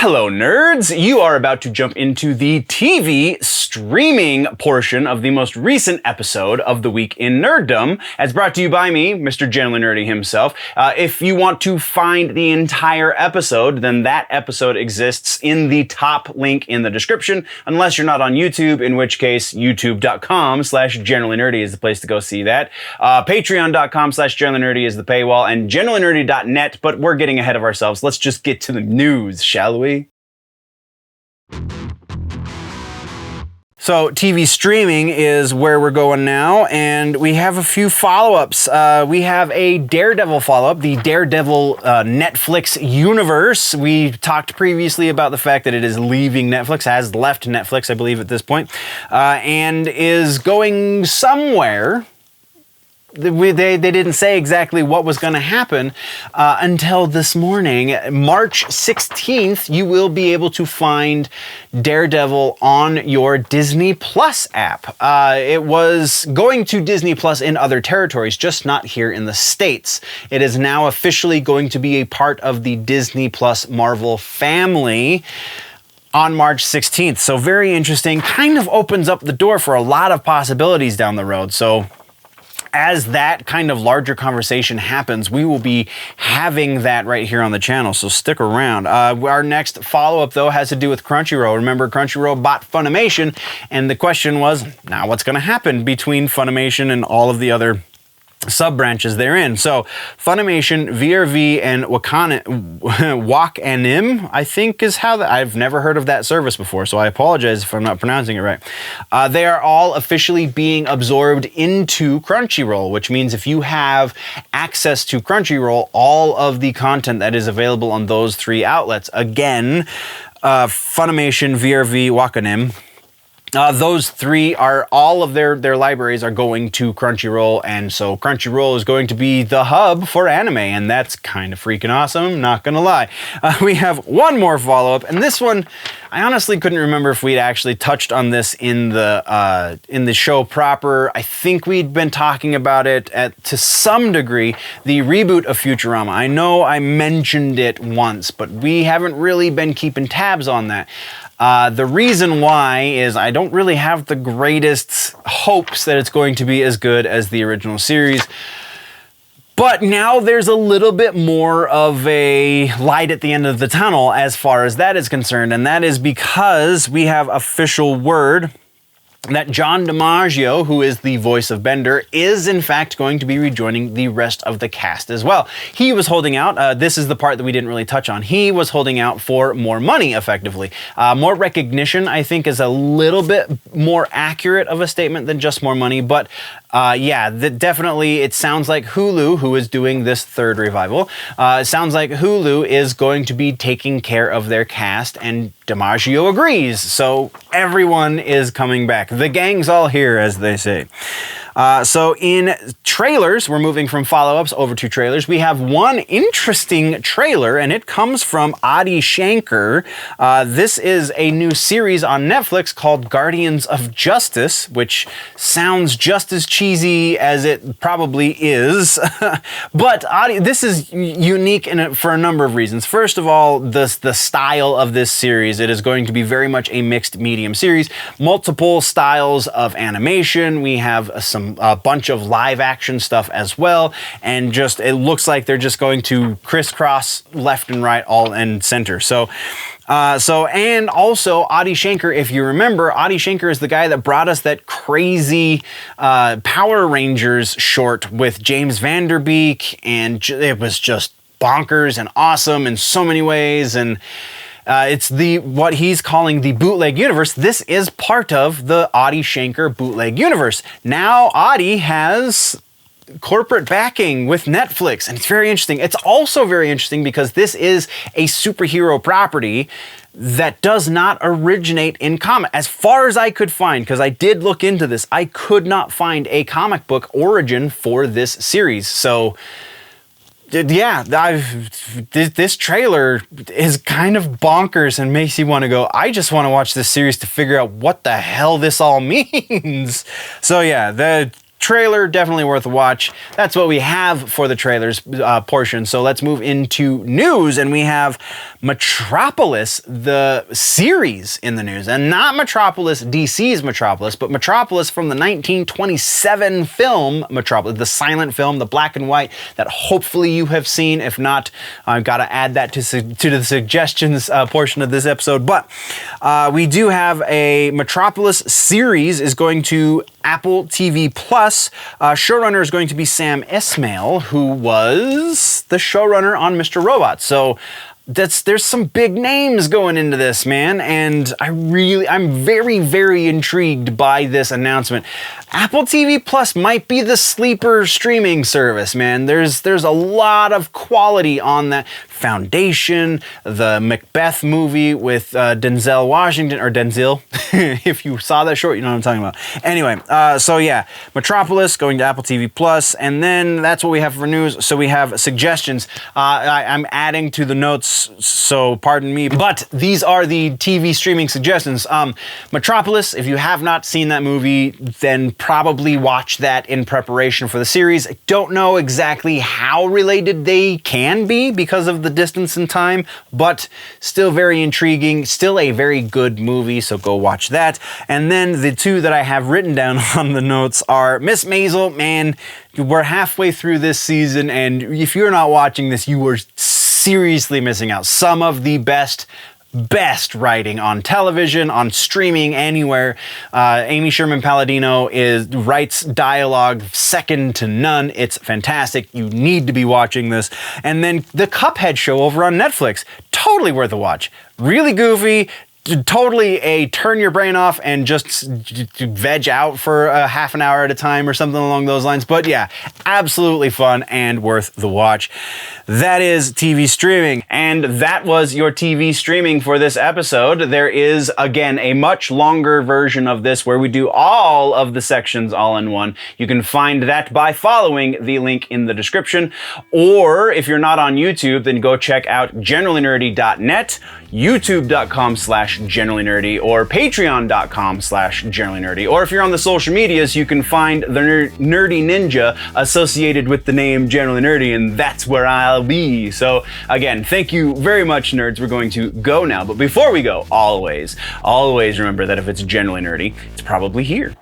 Hello, nerds! You are about to jump into the TV streaming portion of the most recent episode of The Week in Nerddom, as brought to you by me, Mr. Generally Nerdy himself. If you want to find the entire episode, then that episode exists in the top link in the description, unless you're not on YouTube, in which case youtube.com/generallynerdy is the place to go see that. Patreon.com/generallynerdy is the paywall, and generallynerdy.net, but we're getting ahead of ourselves. Let's just get to the news, shall we? So TV streaming is where we're going now, and we have a few follow-ups. We have a Daredevil follow-up, the Daredevil Netflix universe. We talked previously about the fact that it is leaving Netflix, has left Netflix, I believe, at this point, and is going somewhere. They didn't say exactly what was going to happen until this morning. March 16th, you will be able to find Daredevil on your Disney Plus app. It was going to Disney Plus in other territories, just not here in the States. It is now officially going to be a part of the Disney Plus Marvel family on March 16th. So very interesting. Kind of opens up the door for a lot of possibilities down the road. So as that kind of larger conversation happens, we will be having that right here on the channel, so stick around. Our next follow-up, though, has to do with Crunchyroll. Remember, Crunchyroll bought Funimation, and the question was, now what's going to happen between Funimation and all of the other sub-branches therein? So Funimation, VRV, and Wakanim, I think is how that, I've never heard of that service before, so I apologize if I'm not pronouncing it right. They are all officially being absorbed into Crunchyroll, which means if you have access to Crunchyroll, all of the content that is available on those three outlets, again, Funimation, VRV, Wakanim, those three are, all of their libraries are going to Crunchyroll, and so Crunchyroll is going to be the hub for anime, and that's kind of freaking awesome, not gonna lie. We have one more follow-up, and this one, I honestly couldn't remember if we'd actually touched on this in the show proper. I think we'd been talking about it to some degree, the reboot of Futurama. I know I mentioned it once, but we haven't really been keeping tabs on that. The reason why is I don't really have the greatest hopes that it's going to be as good as the original series. But now there's a little bit more of a light at the end of the tunnel as far as that is concerned, and that is because we have official word that John DiMaggio, who is the voice of Bender, is in fact going to be rejoining the rest of the cast as well. He was holding out, this is the part that we didn't really touch on, he was holding out for more money, effectively. More recognition, I think, is a little bit more accurate of a statement than just more money, but yeah, definitely it sounds like Hulu, who is doing this third revival, it sounds like Hulu is going to be taking care of their cast, and DiMaggio agrees, so everyone is coming back. The gang's all here, as they say. So in trailers, we're moving from follow-ups over to trailers. We have one interesting trailer, and it comes from Adi Shankar. This is a new series on Netflix called Guardians of Justice, which sounds just as cheesy as it probably is. But this is unique for a number of reasons. First of all, the style of this series. It is going to be very much a mixed medium series. Multiple styles of animation. We have a bunch of live action stuff as well, and just it looks like they're just going to crisscross left and right, all and center. So and also Adi Shankar, if you remember, Adi Shankar is the guy that brought us that crazy Power Rangers short with James Van Der Beek, and it was just bonkers and awesome in so many ways, and it's what he's calling the bootleg universe. This is part of the Adi Shankar bootleg universe. Now Adi has corporate backing with Netflix, and it's very interesting. It's also very interesting because this is a superhero property that does not originate in comic. As far as I could find, because I did look into this, I could not find a comic book origin for this series. So yeah, this trailer is kind of bonkers and makes you want to go, I just want to watch this series to figure out what the hell this all means. So yeah, trailer, definitely worth a watch. That's what we have for the trailers portion. So let's move into news, and we have Metropolis, the series in the news, and not Metropolis, DC's Metropolis, but Metropolis from the 1927 film Metropolis, the silent film, the black and white that hopefully you have seen. If not, I've got to add that to the suggestions portion of this episode. But we do have a Metropolis series is going to Apple TV Plus. Showrunner is going to be Sam Esmail, who was the showrunner on Mr. Robot. So there's some big names going into this, man, and I'm very, very intrigued by this announcement. Apple TV Plus might be the sleeper streaming service, man. There's a lot of quality on that. Foundation, the Macbeth movie with Denzel Washington, or Denzel, if you saw that short, you know what I'm talking about. Anyway, so yeah, Metropolis going to Apple TV Plus, and then that's what we have for news. So we have suggestions. I'm adding to the notes, so pardon me, but these are the TV streaming suggestions. Metropolis, if you have not seen that movie, then probably watch that in preparation for the series. I don't know exactly how related they can be because of the distance in time, but still very intriguing, still a very good movie, so go watch that. And then the two that I have written down on the notes are Miss Maisel. Man, we're halfway through this season, and if you're not watching this, you are seriously missing out. Some of the best writing on television, on streaming, anywhere. Amy Sherman Palladino writes dialogue second to none. It's fantastic. You need to be watching this. And then the Cuphead Show over on Netflix. Totally worth a watch. Really goofy. Totally a turn your brain off and just veg out for a half an hour at a time or something along those lines. But yeah, absolutely fun and worth the watch. That is TV streaming. And that was your TV streaming for this episode. There is, again, a much longer version of this where we do all of the sections all in one. You can find that by following the link in the description. Or if you're not on YouTube, then go check out generallynerdy.net, youtube.com/generallynerdy, or patreon.com/generallynerdy. Or if you're on the social medias, you can find the Nerdy Ninja associated with the name Generally Nerdy, and that's where I'll be. So again, thank you very much, nerds. We're going to go now, but before we go, always remember that if it's generally nerdy, it's probably here.